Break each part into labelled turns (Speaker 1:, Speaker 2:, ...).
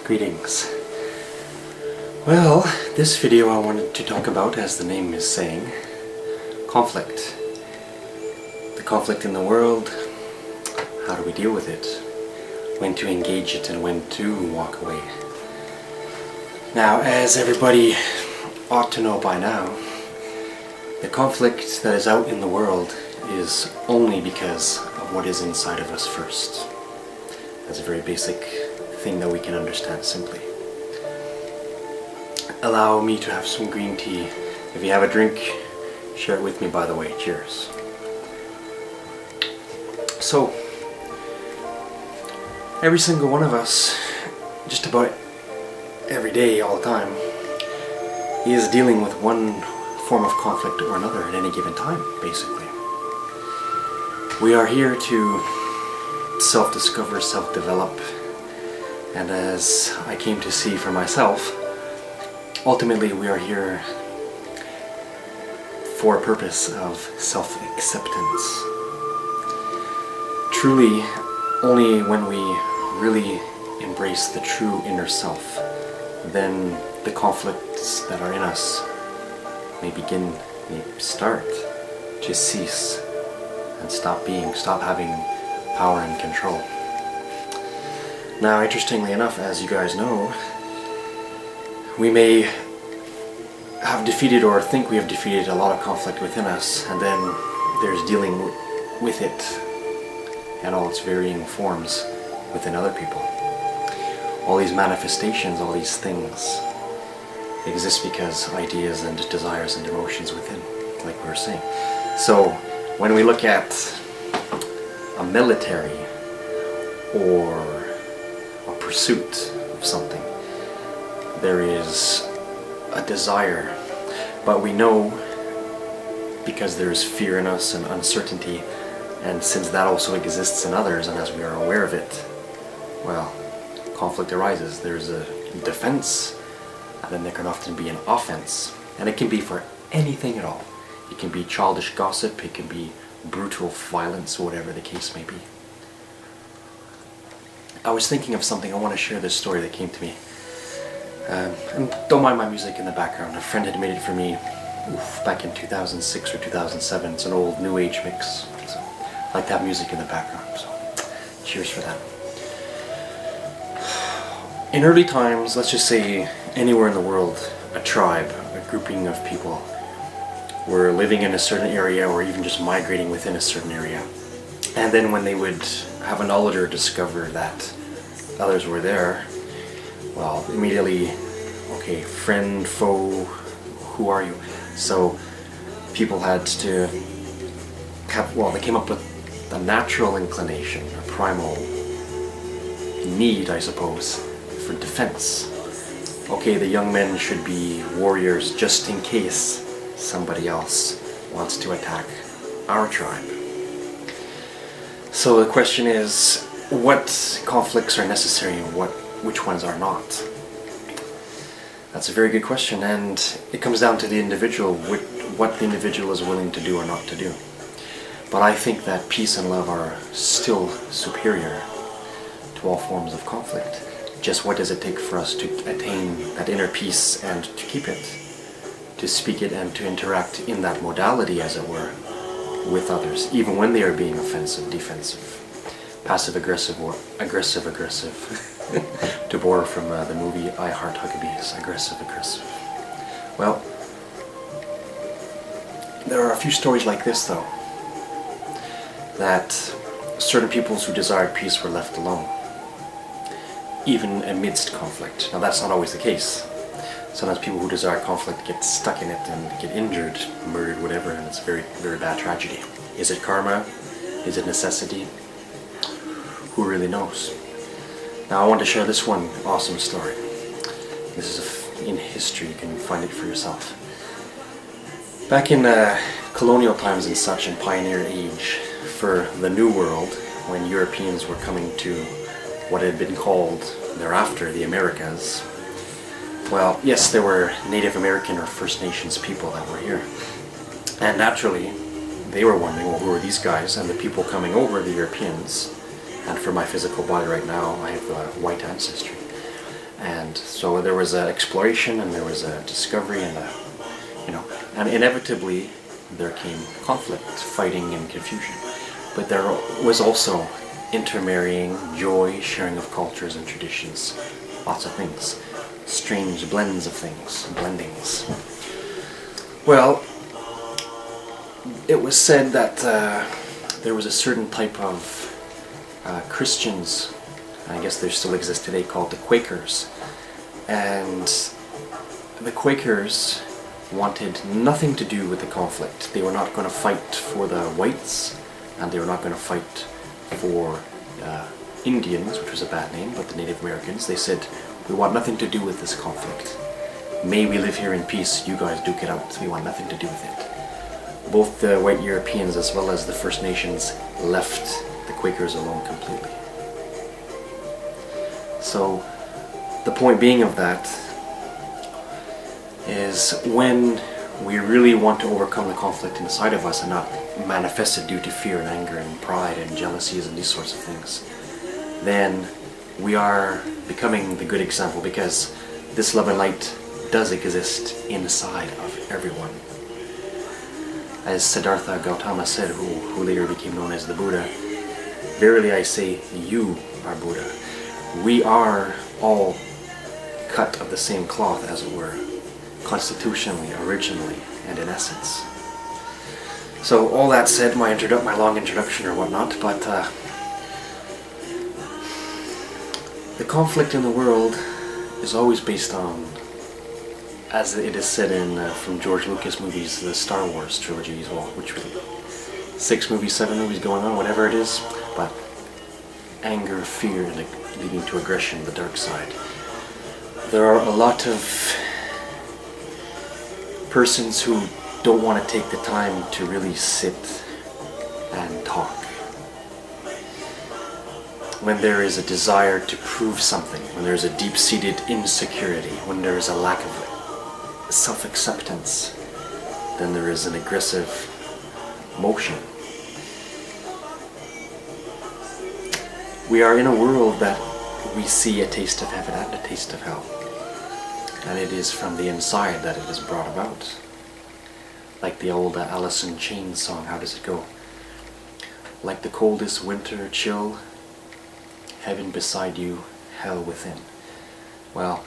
Speaker 1: Greetings. Well, this video I wanted to talk about, as the name is saying, conflict. The conflict in the world, how do we deal with it? When to engage it and when to walk away. Now, as everybody ought to know by now, the conflict that is out in the world is only because of what is inside of us first. That's a very basic thing that we can understand simply. Allow me to have some green tea. If you have a drink, share it with me, by the way. Cheers. So, every single one of us, just about every day, all the time, is dealing with one form of conflict or another at any given time, basically. We are here to self-discover, self-develop, and as I came to see for myself, ultimately we are here for a purpose of self-acceptance. Truly, only when we really embrace the true inner self, then the conflicts that are in us may start to cease and stop having power and control. Now, interestingly enough, as you guys know, we may have defeated or think we have defeated a lot of conflict within us, and then there's dealing with it and all its varying forms within other people. All these manifestations, all these things exist because ideas and desires and emotions within, like we were saying. So when we look at a military or a pursuit of something, there is a desire, but we know because there is fear in us and uncertainty, and since that also exists in others, and as we are aware of it, well, conflict arises. There's a defense, and then there can often be an offense, and it can be for anything at all. It can be childish gossip, it can be brutal violence, whatever the case may be. I was thinking of something. I want to share this story that came to me. And don't mind my music in the background. A friend had made it for me back in 2006 or 2007. It's an old new age mix. So I like to have music in the background. So cheers for that. In early times, let's just say anywhere in the world, a tribe, a grouping of people were living in a certain area or even just migrating within a certain area. And then when they would have a knowledge or discover that others were there, well, immediately, okay, friend, foe, who are you? So people had to they came up with a natural inclination, a primal need, I suppose, for defense. Okay, the young men should be warriors just in case somebody else wants to attack our tribe. So the question is, what conflicts are necessary and which ones are not? That's a very good question, and it comes down to the individual, what the individual is willing to do or not to do. But I think that peace and love are still superior to all forms of conflict. Just what does it take for us to attain that inner peace and to keep it, to speak it and to interact in that modality, as it were, with others, even when they are being offensive, defensive, passive-aggressive, or aggressive-aggressive, to borrow from the movie I Heart Huckabees, aggressive-aggressive. Well, there are a few stories like this, though, that certain peoples who desired peace were left alone, even amidst conflict. Now, that's not always the case. Sometimes people who desire conflict get stuck in it and get injured, murdered, whatever, and it's a very, very bad tragedy. Is it karma? Is it necessity? Who really knows? Now, I want to share this one awesome story. This is in history. You can find it for yourself. Back in colonial times and such, and pioneer age for the New World, when Europeans were coming to what had been called thereafter the Americas, well, yes, there were Native American or First Nations people that were here. And naturally, they were wondering, well, who are these guys? And the people coming over, the Europeans, and for my physical body right now, I have white ancestry. And so there was an exploration, and there was a discovery, and and inevitably there came conflict, fighting, and confusion. But there was also intermarrying, joy, sharing of cultures and traditions, lots of things, strange blends of things, blendings. Well, it was said that there was a certain type of Christians, I guess they still exist today, called the Quakers. And the Quakers wanted nothing to do with the conflict. They were not going to fight for the whites, and they were not going to fight for Indians, which was a bad name, but the Native Americans. They said, we want nothing to do with this conflict. May we live here in peace, you guys duke it out, we want nothing to do with it. Both the white Europeans as well as the First Nations left the Quakers alone completely. So the point being of that is when we really want to overcome the conflict inside of us and not manifest it due to fear and anger and pride and jealousies and these sorts of things, then we are becoming the good example, because this love and light does exist inside of everyone. As Siddhartha Gautama said, who later became known as the Buddha, verily I say, you are Buddha. We are all cut of the same cloth, as it were, constitutionally, originally, and in essence. So all that said, my long introduction or whatnot, but the conflict in the world is always based on, as it is said in from George Lucas movies, the Star Wars trilogy as well, which was 6 movies, 7 movies going on, whatever it is, but anger, fear, and leading to aggression, the dark side. There are a lot of persons who don't want to take the time to really sit and talk. When there is a desire to prove something, when there is a deep-seated insecurity, when there is a lack of self-acceptance, then there is an aggressive motion. We are in a world that we see a taste of heaven and a taste of hell. And it is from the inside that it is brought about. Like the old Alice in Chains song, how does it go? Like the coldest winter chill, heaven beside you, hell within. Well,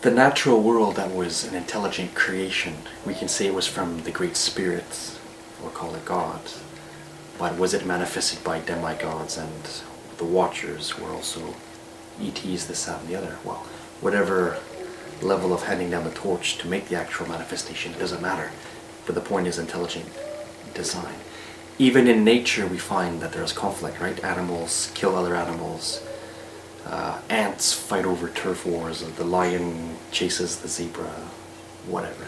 Speaker 1: the natural world that was an intelligent creation, we can say it was from the Great Spirit, or call it God. But was it manifested by demigods, and the Watchers were also ETs, this, that, and the other? Well, whatever level of handing down the torch to make the actual manifestation, it doesn't matter. But the point is intelligent design. Even in nature we find that there's conflict, right? Animals kill other animals. Ants fight over turf wars. The lion chases the zebra. Whatever.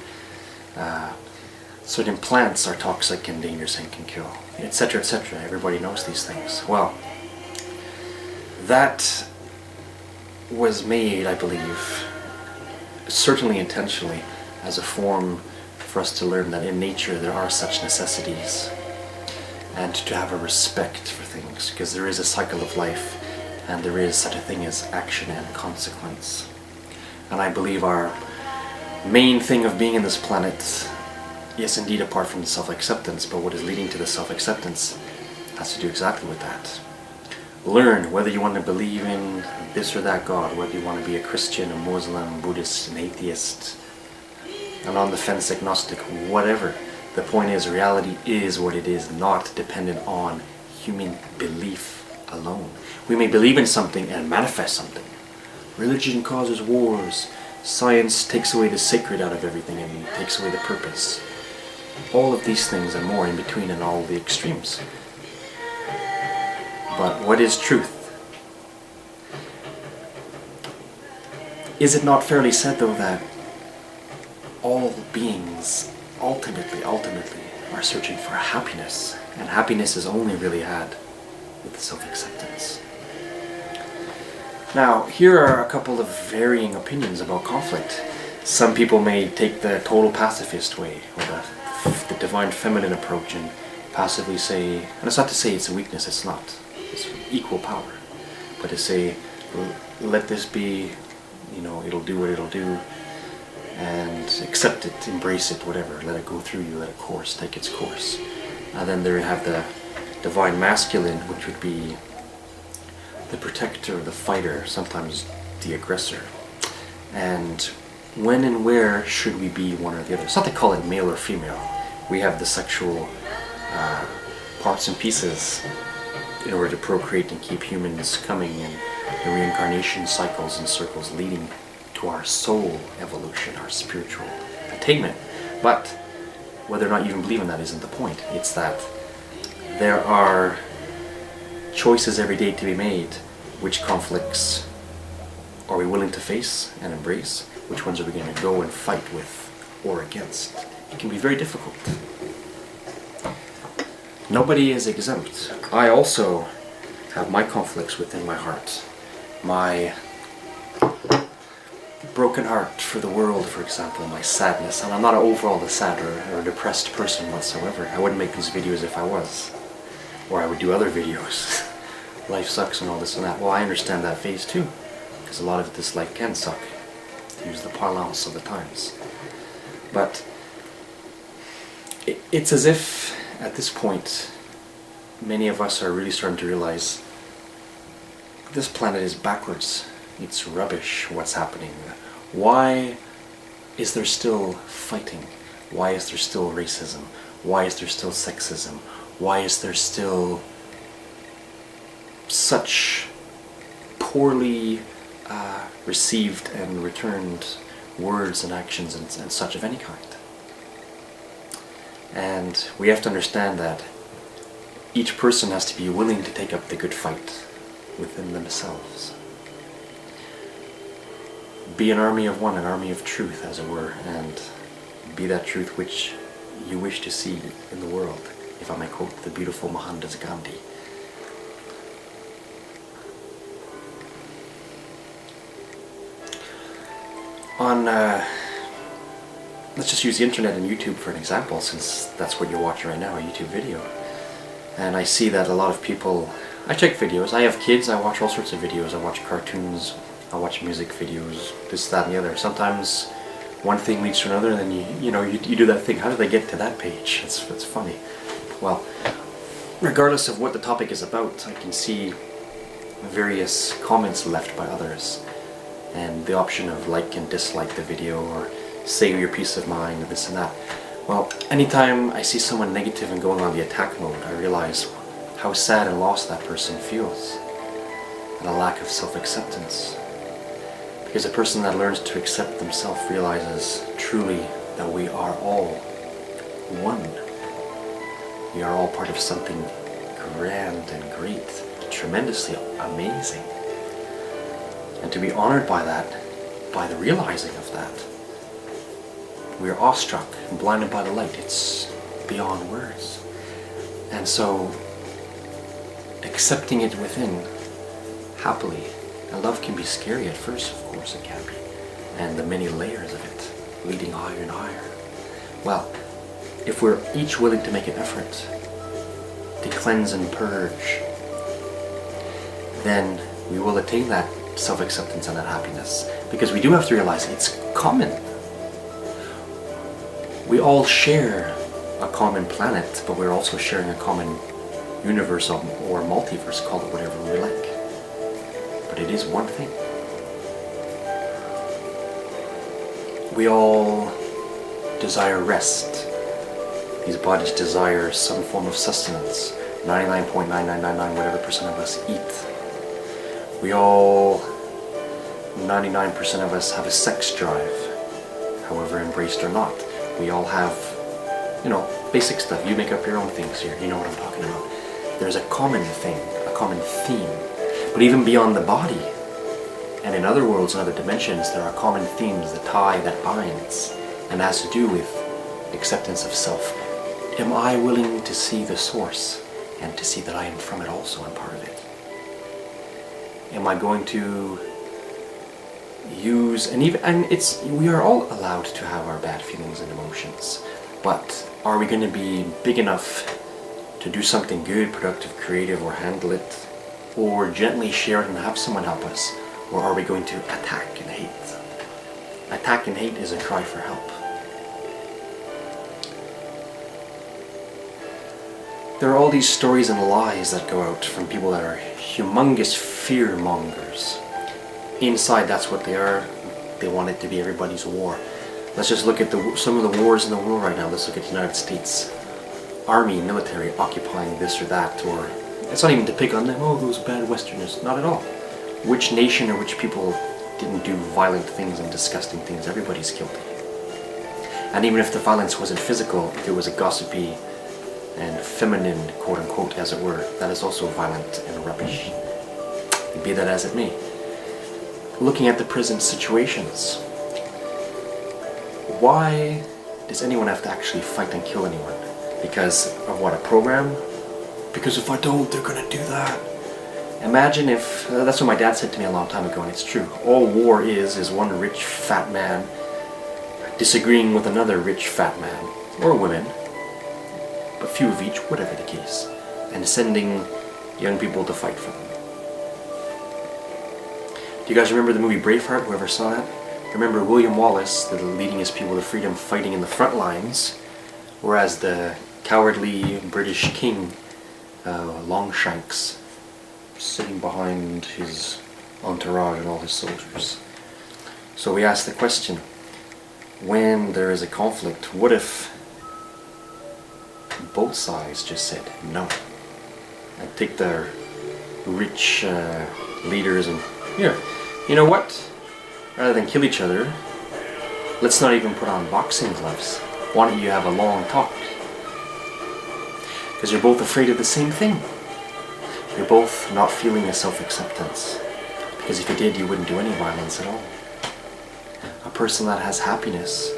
Speaker 1: Certain plants are toxic and dangerous and can kill, etc., etc. Everybody knows these things. Well, that was made, I believe, certainly intentionally, as a form for us to learn that in nature there are such necessities, and to have a respect for things, because there is a cycle of life, and there is such a thing as action and consequence. And I believe our main thing of being in this planet, yes indeed, apart from the self-acceptance, but what is leading to the self-acceptance has to do exactly with that. Learn whether you want to believe in this or that God, whether you want to be a Christian, a Muslim, Buddhist, an atheist, an on-the-fence agnostic, whatever. The point is, reality is what it is, not dependent on human belief alone. We may believe in something and manifest something. Religion causes wars. Science takes away the sacred out of everything and takes away the purpose. All of these things and more in between, and all the extremes. But what is truth? Is it not fairly said, though, that all beings ultimately are searching for happiness, and happiness is only really had with self-acceptance? Now, here are a couple of varying opinions about conflict. Some people may take the total pacifist way, or the divine feminine approach, and passively say, and it's not to say it's a weakness, it's not. It's equal power. But to say, let this be, it'll do what it'll do, and accept it, embrace it, whatever. Let it go through you, let it take its course. And then there you have the divine masculine, which would be the protector, the fighter, sometimes the aggressor. And when and where should we be one or the other? It's not to call it male or female. We have the sexual parts and pieces in order to procreate and keep humans coming, and the reincarnation cycles and circles leading to our soul evolution, our spiritual attainment. But whether or not you even believe in that isn't the point. It's that there are choices every day to be made. Which conflicts are we willing to face and embrace? Which ones are we going to go and fight with or against? It can be very difficult. Nobody is exempt. I also have my conflicts within my heart. My broken heart for the world, for example, my sadness. And I'm not overall a sad or depressed person whatsoever. I wouldn't make these videos if I was. Or I would do other videos. Life sucks and all this and that. Well, I understand that phase too. Because a lot of this life can suck. To use the parlance of the times. But it's as if at this point many of us are really starting to realize this planet is backwards. It's rubbish what's happening. Why is there still fighting? Why is there still racism? Why is there still sexism? Why is there still such poorly received and returned words and actions and such of any kind? And we have to understand that each person has to be willing to take up the good fight within themselves. Be an army of one, an army of truth, as it were, and be that truth which you wish to see in the world, if I may quote the beautiful Mohandas Gandhi. Let's just use the internet and YouTube for an example, since that's what you're watching right now, a YouTube video. And I see that a lot of people, I check videos, I have kids, I watch all sorts of videos, I watch cartoons, I watch music videos, this, that, and the other. Sometimes one thing leads to another, and then you do that thing. How did I get to that page? It's funny. Well, regardless of what the topic is about, I can see various comments left by others, and the option of like and dislike the video, or save your peace of mind, and this and that. Well, anytime I see someone negative and going on the attack mode, I realize how sad and lost that person feels, and a lack of self-acceptance. Because a person that learns to accept themselves realizes truly that we are all one. We are all part of something grand and great, tremendously amazing. And to be honored by that, by the realizing of that, we are awestruck and blinded by the light. It's beyond words. And so, accepting it within, happily. And love can be scary at first, of course it can be. And the many layers of it, leading higher and higher. Well, if we're each willing to make an effort to cleanse and purge, then we will attain that self-acceptance and that happiness. Because we do have to realize it's common. We all share a common planet, but we're also sharing a common universe or multiverse, call it whatever we like. But it is one thing. We all desire rest. These bodies desire some form of sustenance. 99.9999 whatever percent of us eat. We all, 99% of us have a sex drive, however embraced or not. We all have, basic stuff. You make up your own things here. You know what I'm talking about. There's a common thing, a common theme. But even beyond the body, and in other worlds and other dimensions, there are common themes, the tie that binds, and has to do with acceptance of self. Am I willing to see the source, and to see that I am from it also, and part of it? Am I going to use, we are all allowed to have our bad feelings and emotions, but are we going to be big enough to do something good, productive, creative, or handle it or gently share it and have someone help us? Or are we going to attack and hate? Attack and hate is a cry for help. There are all these stories and lies that go out from people that are humongous fear mongers. Inside, that's what they are. They want it to be everybody's war. Let's just look at some of the wars in the world right now. Let's look at the United States. Army, military, occupying this or that, or it's not even to pick on them, oh, those bad Westerners. Not at all. Which nation or which people didn't do violent things and disgusting things? Everybody's guilty. And even if the violence wasn't physical, if it was a gossipy and feminine, quote unquote, as it were, that is also violent and rubbish. Be that as it may. Looking at the present situations, why does anyone have to actually fight and kill anyone? Because of what, a program? Because if I don't, they're gonna do that. Imagine if, that's what my dad said to me a long time ago, and it's true. All war is one rich fat man disagreeing with another rich fat man, or women, a few of each, whatever the case, and sending young people to fight for them. Do you guys remember the movie Braveheart, whoever saw that? Remember William Wallace, the leading his people to freedom, fighting in the front lines, whereas the cowardly British king, Longshanks, sitting behind his entourage and all his soldiers. So we ask the question, when there is a conflict, what if both sides just said no? And take the rich leaders and, here, you know what? Rather than kill each other, let's not even put on boxing gloves. Why don't you have a long talk? Because you're both afraid of the same thing. You're both not feeling a self-acceptance. Because if you did, you wouldn't do any violence at all. A person that has happiness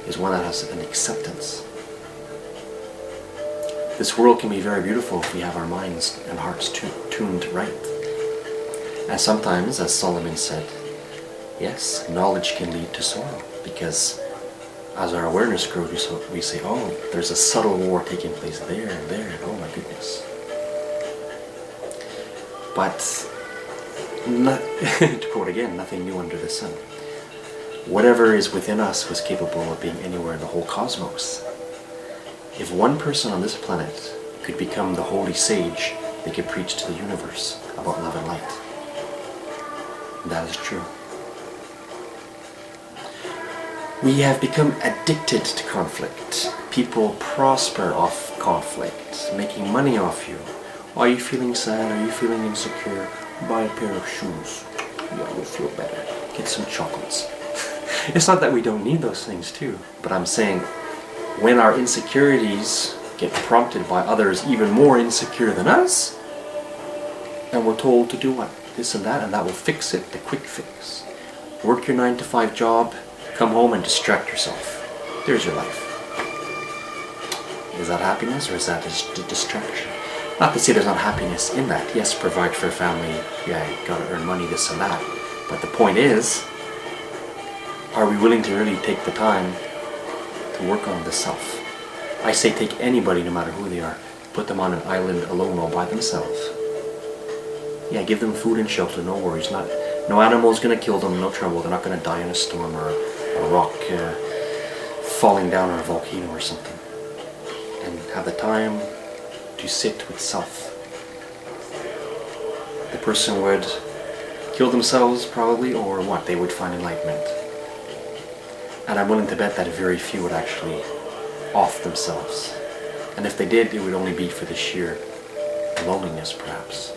Speaker 1: is one that has an acceptance. This world can be very beautiful if we have our minds and hearts tuned right. And sometimes, as Solomon said, yes, knowledge can lead to sorrow, because as our awareness grows, we say, oh, there's a subtle war taking place there and there, and oh my goodness. But, to quote again, nothing new under the sun. Whatever is within us was capable of being anywhere in the whole cosmos. If one person on this planet could become the holy sage, they could preach to the universe about love and light. And that is true. We have become addicted to conflict. People prosper off conflict, making money off you. Are you feeling sad? Are you feeling insecure? Buy a pair of shoes. Yeah, you'll feel better. Get some chocolates. It's not that we don't need those things too, but I'm saying when our insecurities get prompted by others even more insecure than us, and we're told to do what? This and that will fix it, the quick fix. Work your 9-to-5 job, come home and distract yourself. There's your life. Is that happiness or is that just a distraction? Not to say there's not happiness in that. Yes, provide for a family, yeah, you gotta earn money, this and that. But the point is, are we willing to really take the time to work on the self? I say take anybody, no matter who they are, put them on an island alone all by themselves. Yeah, give them food and shelter, no worries. No animal's gonna kill them, no trouble. They're not gonna die in a storm or a rock falling down or a volcano or something. And have the time to sit with self. The person would kill themselves probably, or what? They would find enlightenment. And I'm willing to bet that very few would actually off themselves. And if they did, it would only be for the sheer loneliness, perhaps.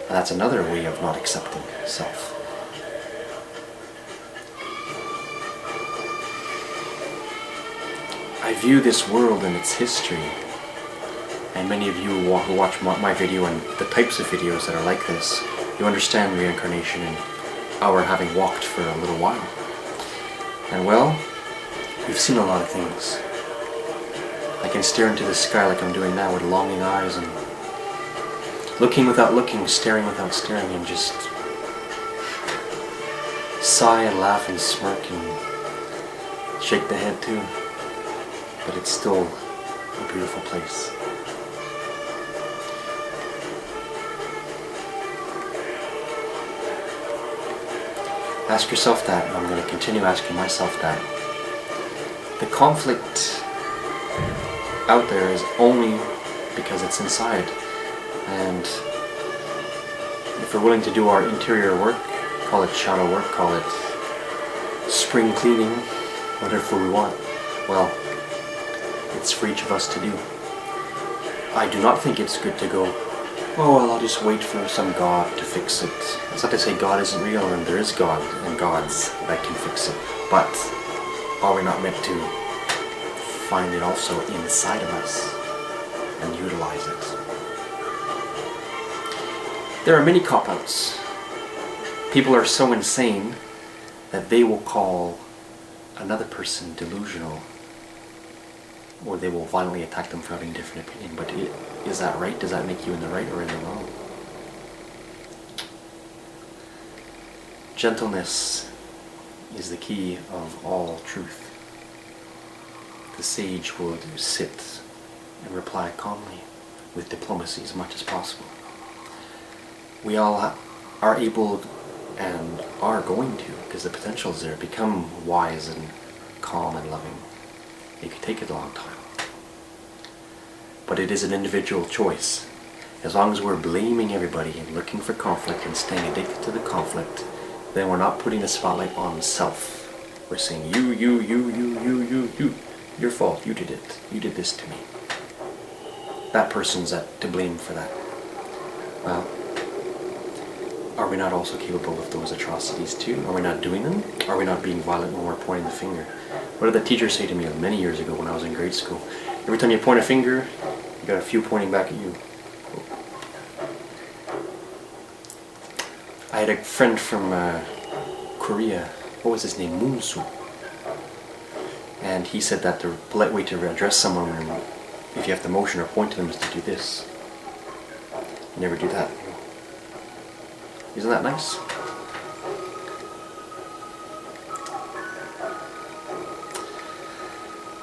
Speaker 1: And that's another way of not accepting self. I view this world and its history, and many of you who watch my video and the types of videos that are like this, you understand reincarnation and our having walked for a little while. And well, we've seen a lot of things. I can stare into the sky like I'm doing now with longing eyes and looking without looking, staring without staring, and just sigh and laugh and smirk and shake the head too. But it's still a beautiful place. Ask yourself that, and I'm going to continue asking myself that. The conflict out there is only because it's inside. And if we're willing to do our interior work, call it shadow work, call it spring cleaning, whatever we want, well, it's for each of us to do. I do not think it's good to go, oh well, I'll just wait for some God to fix it. It's not to say God isn't real and there is God and gods that can fix it, but are we not meant to find it also inside of us and utilize it? There are many cop-outs. People are so insane that they will call another person delusional, or they will violently attack them for having a different opinion. But is that right? Does that make you in the right or in the wrong? Gentleness is the key of all truth. The sage will sit and reply calmly with diplomacy as much as possible. We all are able and are going to, because the potential is there, become wise and calm and loving. It could take a long time. But it is an individual choice. As long as we're blaming everybody and looking for conflict and staying addicted to the conflict, then we're not putting the spotlight on self. We're saying, you, your fault, you did it. You did this to me. That person's to blame for that. Well, are we not also capable of those atrocities too? Are we not doing them? Are we not being violent when we're pointing the finger? What did the teacher say to me many years ago when I was in grade school? Every time you point a finger, you got a few pointing back at you. I had a friend from Korea. What was his name? Moonsu. And he said that the polite way to address someone, if you have to motion or point to them, is to do this. You never do that. Isn't that nice?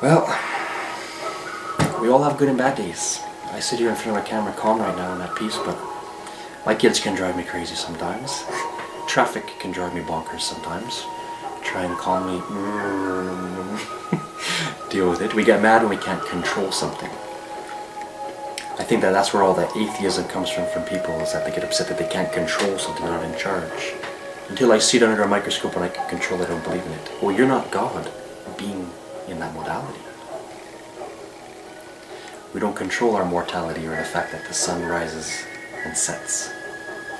Speaker 1: Well, we all have good and bad days. I sit here in front of a camera calm right now and at peace, but my kids can drive me crazy sometimes. Traffic can drive me bonkers sometimes. Try and calmly deal with it. We get mad when we can't control something. I think that's where all the atheism comes from people, is that they get upset that they can't control something, they're not in charge. Until I see it under a microscope and I can control it, I don't believe in it. Well, you're not God being in that modality. We don't control our mortality or the fact that the sun rises and sets.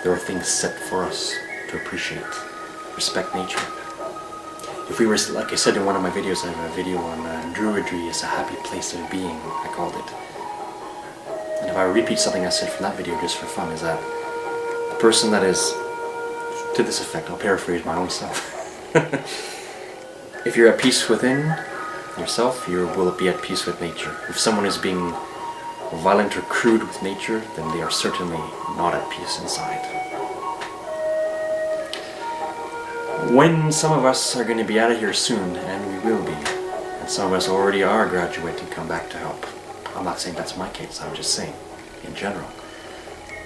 Speaker 1: There are things set for us to appreciate, respect nature. If we were, like I said in one of my videos, I have a video on Druidry as a happy place of being, I called it. And if I repeat something I said from that video just for fun, is that the person that is, to this effect, I'll paraphrase my own self. If you're at peace within yourself, you will be at peace with nature. If someone is being violent or crude with nature, then they are certainly not at peace inside. When some of us are going to be out of here soon, and we will be, and some of us already are graduating, come back to help. I'm not saying that's my case, I'm just saying, in general.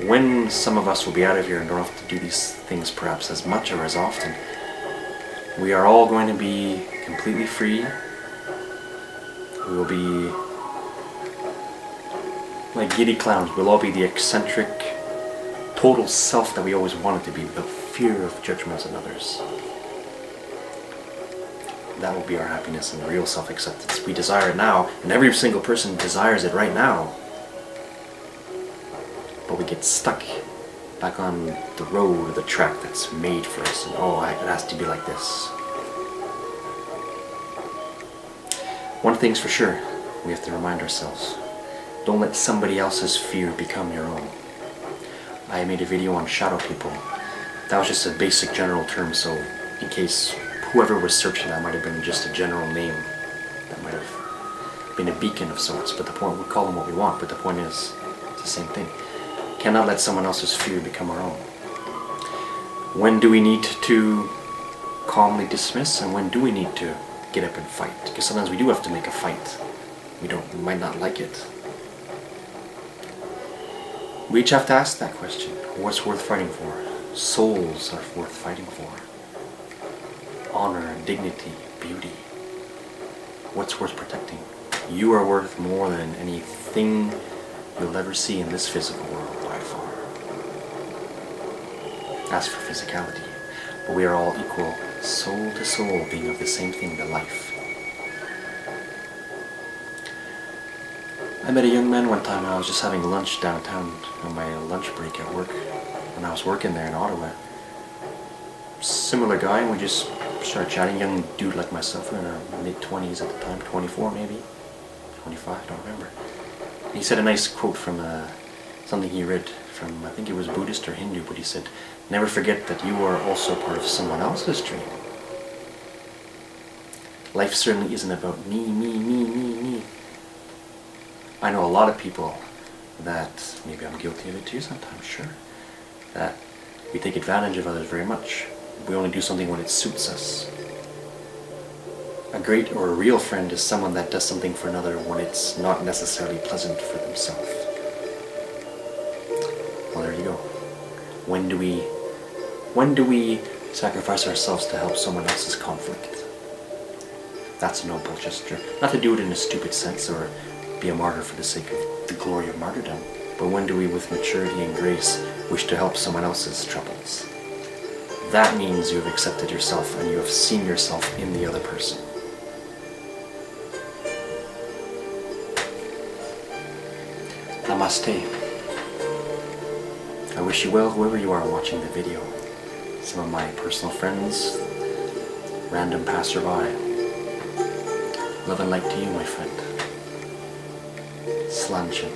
Speaker 1: When some of us will be out of here and don't have to do these things perhaps as much or as often, we are all going to be completely free. We will be like giddy clowns. We'll all be the eccentric, total self that we always wanted to be, without fear of judgments and others. That will be our happiness and real self-acceptance. We desire it now, and every single person desires it right now. But we get stuck back on the road or the track that's made for us, and it has to be like this. One thing's for sure, we have to remind ourselves, don't let somebody else's fear become your own. I made a video on shadow people. That was just a basic general term, so in case whoever was searching that might have been just a general name that might have been a beacon of sorts, but the point, we call them what we want, but the point is, it's the same thing. Cannot let someone else's fear become our own. When do we need to calmly dismiss, and when do we need to get up and fight? Because sometimes we do have to make a fight. We might not like it. We each have to ask that question. What's worth fighting for? Souls are worth fighting for. honor, dignity, beauty. What's worth protecting? You are worth more than anything you'll ever see in this physical world by far. As for physicality, but we are all equal, soul to soul, being of the same thing, the life. I met a young man one time when I was just having lunch downtown on my lunch break at work, when I was working there in Ottawa. Similar guy, and we just started chatting. Young dude like myself, we were in our mid-20s at the time, 24 maybe, 25, I don't remember. And he said a nice quote from something he read from, I think it was Buddhist or Hindu, but he said, "Never forget that you are also part of someone else's dream." Life certainly isn't about me, me, me, me, me. I know a lot of people that, maybe I'm guilty of it too sometimes, sure, that we take advantage of others very much. We only do something when it suits us. A great or a real friend is someone that does something for another when it's not necessarily pleasant for themselves. Well, there you go. When do we sacrifice ourselves to help someone else's conflict? That's a noble gesture. Not to do it in a stupid sense or be a martyr for the sake of the glory of martyrdom, but when do we, with maturity and grace, wish to help someone else's troubles? That means you have accepted yourself and you have seen yourself in the other person. Namaste. I wish you well, whoever you are watching the video. Some of my personal friends, random passerby. Love and light to you, my friend. Slanchen.